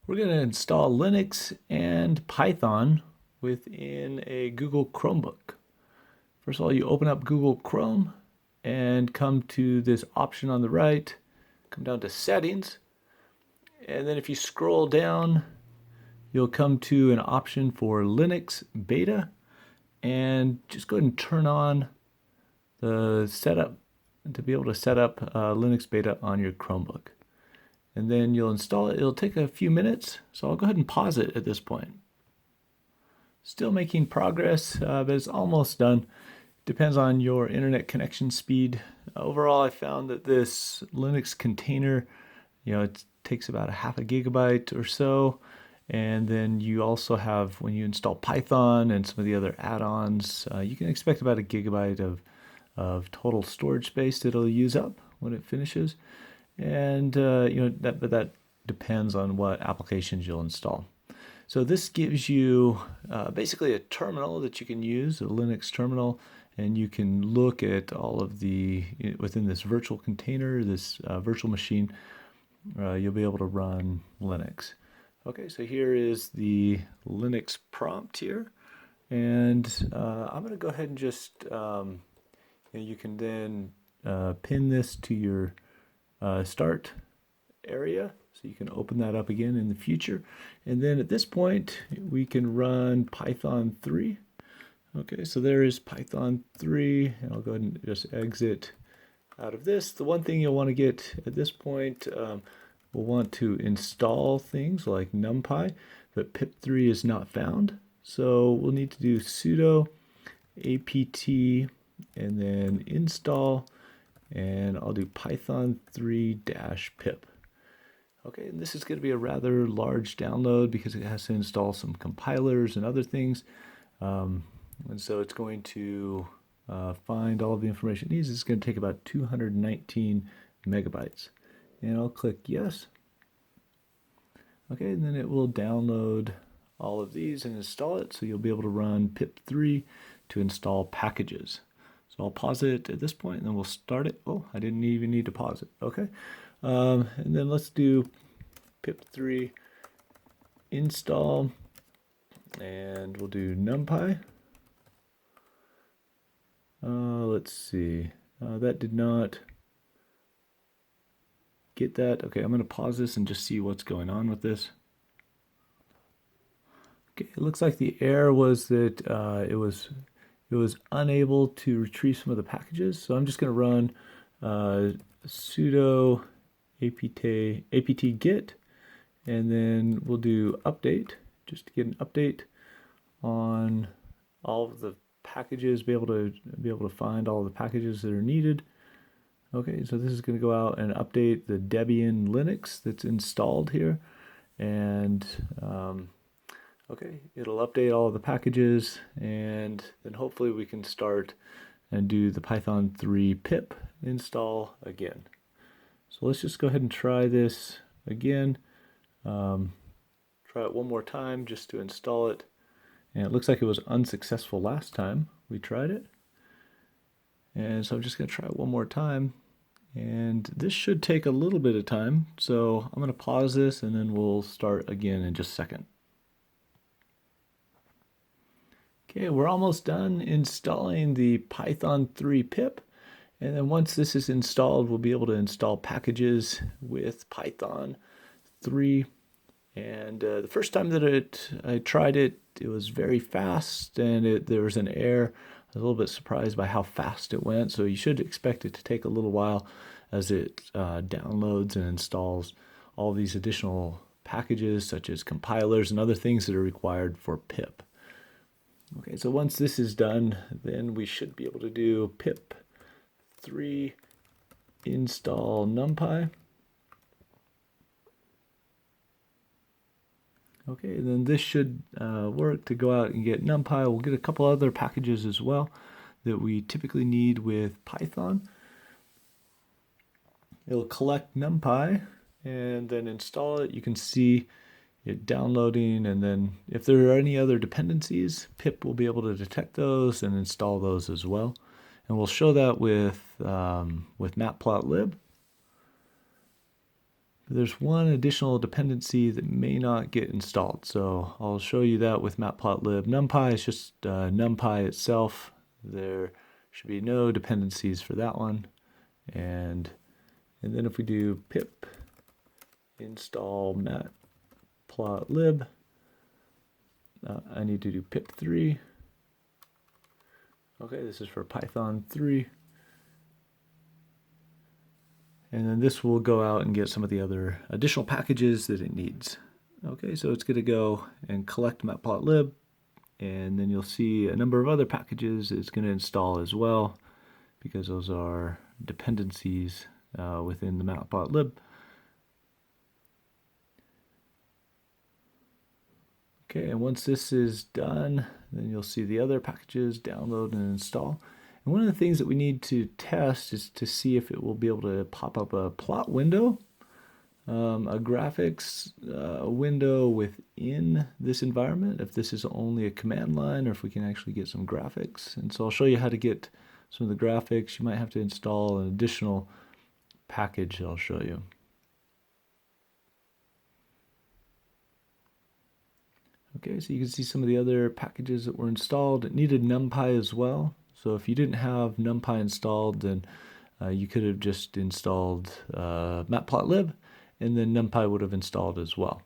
We're going to install Linux and Python within a Google Chromebook. First of all, you open up Google Chrome and come to this option on the right, come down to Settings, and then if you scroll down, you'll come to an option for Linux Beta, and just go ahead and turn on the setup to be able to set up Linux Beta on your Chromebook. And then you'll install it. It'll take a few minutes, so I'll go ahead and pause it at this point. Still making progress, but it's almost done. Depends on your internet connection speed. Overall, I found that this Linux container, it takes about a half a gigabyte or so. And then you also have, when you install Python and some of the other add-ons, you can expect about a gigabyte of total storage space that it'll use up when it finishes. And but that depends on what applications you'll install. So this gives you basically a terminal that you can use, a Linux terminal, and you can look at all of the, within this virtual container, this virtual machine, you'll be able to run Linux. Okay, so here is the Linux prompt here, and I'm going to go ahead and just, you can then pin this to your start area, so you can open that up again in the future. And then at this point, we can run Python 3. Okay, so there is Python 3, and I'll go ahead and just exit out of this. The one thing you'll want to get at this point, we'll want to install things like Numpy, but pip3 is not found. So we'll need to do sudo apt and then install, and I'll do python 3-pip. Okay, and this is going to be a rather large download because it has to install some compilers and other things. And so it's going to find all of the information it needs. It's going to take about 219 megabytes. And I'll click yes. Okay, and then it will download all of these and install it. So you'll be able to run pip3 to install packages. So I'll pause it at this point, and then we'll start it. Oh, I didn't even need to pause it. Okay. And then let's do pip3 install, and we'll do numpy. Let's see. That did not get that. Okay, I'm going to pause this and just see what's going on with this. Okay, it looks like the error was that it was unable to retrieve some of the packages. So I'm just going to run sudo apt-get, and then we'll do update just to get an update on all of the packages, be able to find all the packages that are needed. Okay, so this is going to go out and update the Debian Linux that's installed here, and okay, it'll update all of the packages, and then hopefully we can start and do the Python 3 pip install again. So let's just go ahead and try this again. Try it one more time just to install it. And it looks like it was unsuccessful last time we tried it. And so I'm just going to try it one more time. And this should take a little bit of time. So I'm going to pause this, and then we'll start again in just a second. Okay, we're almost done installing the Python 3 pip. And then once this is installed, we'll be able to install packages with Python 3. And the first time that I tried it, it was very fast, and there was an error. I was a little bit surprised by how fast it went, so you should expect it to take a little while as it downloads and installs all these additional packages, such as compilers and other things that are required for pip. Okay, so once this is done, then we should be able to do pip3 install numpy. Okay, and then this should work to go out and get numpy. We'll get a couple other packages as well that we typically need with Python. It'll collect numpy and then install it. You can see it downloading, and then if there are any other dependencies, pip will be able to detect those and install those as well. And we'll show that with Matplotlib. There's one additional dependency that may not get installed, so I'll show you that with Matplotlib. Numpy is just Numpy itself. There should be no dependencies for that one. And then if we do pip install Matplotlib, I need to do pip3. Okay, this is for Python 3. And then this will go out and get some of the other additional packages that it needs. Okay, so it's going to go and collect Matplotlib, and then you'll see a number of other packages it's going to install as well, because those are dependencies within the Matplotlib. Okay, and once this is done, then you'll see the other packages download and install. And one of the things that we need to test is to see if it will be able to pop up a plot window, a graphics window within this environment, if this is only a command line or if we can actually get some graphics. And so I'll show you how to get some of the graphics. You might have to install an additional package I'll show you. Okay, so you can see some of the other packages that were installed. It needed Numpy as well. So if you didn't have Numpy installed, then you could have just installed Matplotlib, and then Numpy would have installed as well.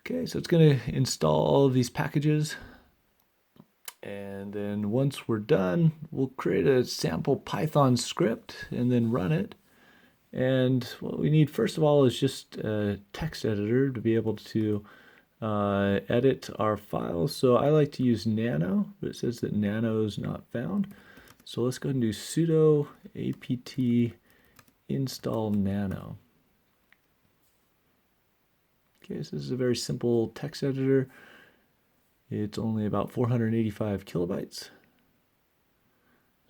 Okay, so it's going to install all of these packages. And then once we're done, we'll create a sample Python script and then run it. And what we need first of all is just a text editor to be able to edit our files. So I like to use Nano, but it says that Nano is not found. So let's go ahead and do sudo apt install Nano. Okay, so this is a very simple text editor. It's only about 485 kilobytes.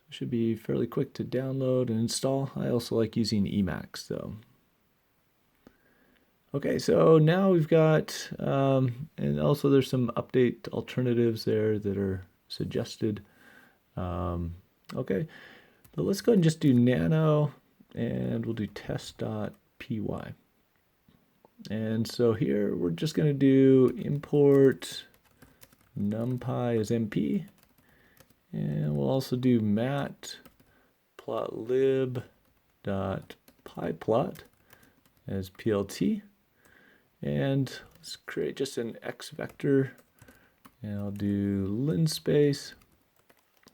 It should be fairly quick to download and install. I also like using Emacs though. Okay, so now we've got, and also there's some update alternatives there that are suggested. Okay, but let's go ahead and just do Nano, and we'll do test.py. And so here we're just going to do import numpy as mp, and we'll also do matplotlib.pyplot as plt. And let's create just an X vector, and I'll do linspace.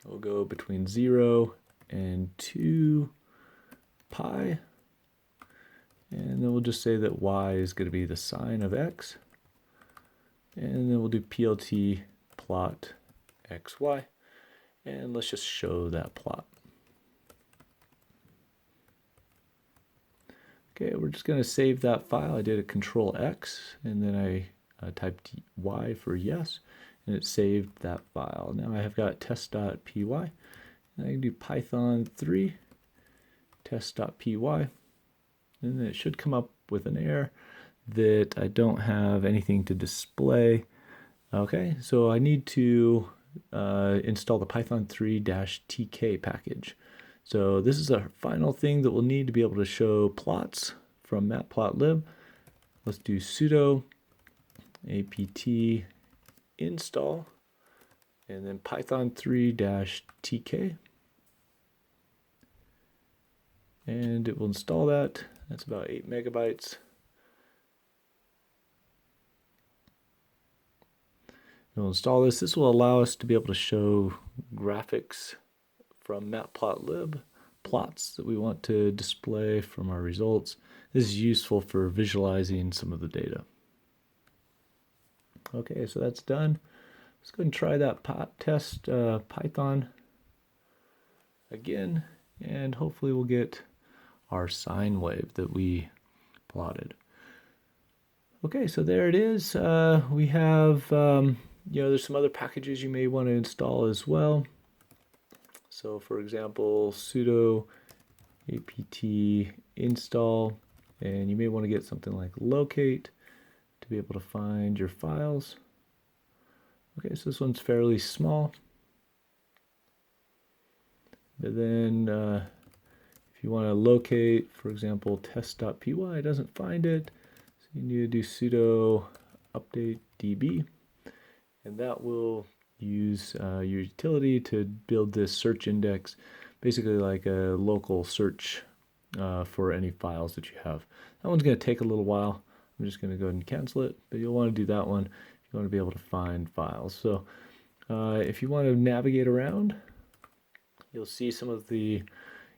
We'll go between 0 and 2 pi. And then we'll just say that y is going to be the sine of x. And then we'll do plt plot xy. And let's just show that plot. Okay, we're just going to save that file. I did a Control X, and then I typed Y for yes, and it saved that file. Now I have got test.py, and I can do Python 3, test.py, and then it should come up with an error that I don't have anything to display. Okay, so I need to install the Python 3-tk package. So this is the final thing that we'll need to be able to show plots from Matplotlib. Let's do sudo apt install and then Python 3-tk. And it will install that. That's about 8 megabytes. It will install this. This will allow us to be able to show graphics from Matplotlib, plots that we want to display from our results. This is useful for visualizing some of the data. Okay, so that's done. Let's go ahead and try that test Python again, and hopefully we'll get our sine wave that we plotted. Okay, so there it is. We have, there's some other packages you may want to install as well. So for example, sudo apt install, and you may want to get something like locate to be able to find your files. Okay, so this one's fairly small. But then if If you want to locate, for example, test.py, it doesn't find it. So you need to do sudo update db, and that will use your utility to build this search index, basically like a local search for any files that you have. That one's going to take a little while. I'm just going to go ahead and cancel it, but you'll want to do that one if you want to be able to find files. So if you want to navigate around, you'll see some of the,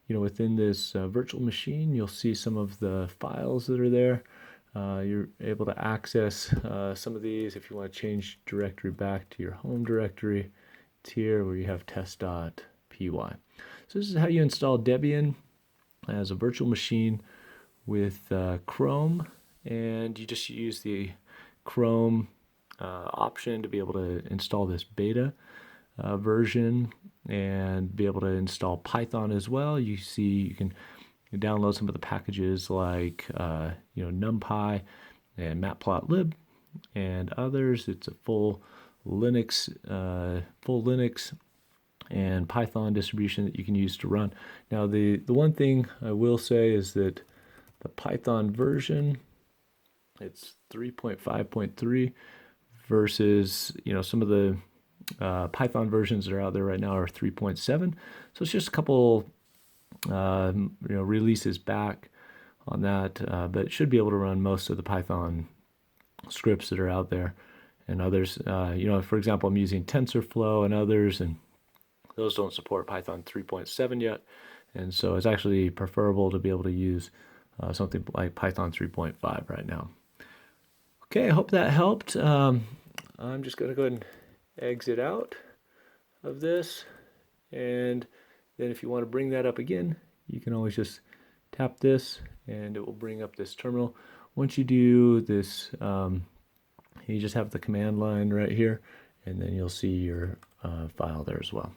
within this virtual machine, you'll see some of the files that are there. You're able to access some of these if you want to change directory back to your home directory. It's here where you have test.py. So this is how you install Debian as a virtual machine with Chrome, and you just use the Chrome option to be able to install this beta version and be able to install Python as well. You see you can download some of the packages like Numpy and Matplotlib and others. It's a full Linux and Python distribution that you can use to run. Now the one thing I will say is that the Python version, it's 3.5.3 versus some of the Python versions that are out there right now are 3.7. So it's just a couple releases back on that, but it should be able to run most of the Python scripts that are out there and others. For example, I'm using TensorFlow and others, and those don't support Python 3.7 yet, and so it's actually preferable to be able to use something like Python 3.5 right now. Okay, I hope that helped. I'm just going to go ahead and exit out of this, and then if you want to bring that up again, you can always just tap this and it will bring up this terminal. Once you do this, you just have the command line right here, and then you'll see your file there as well.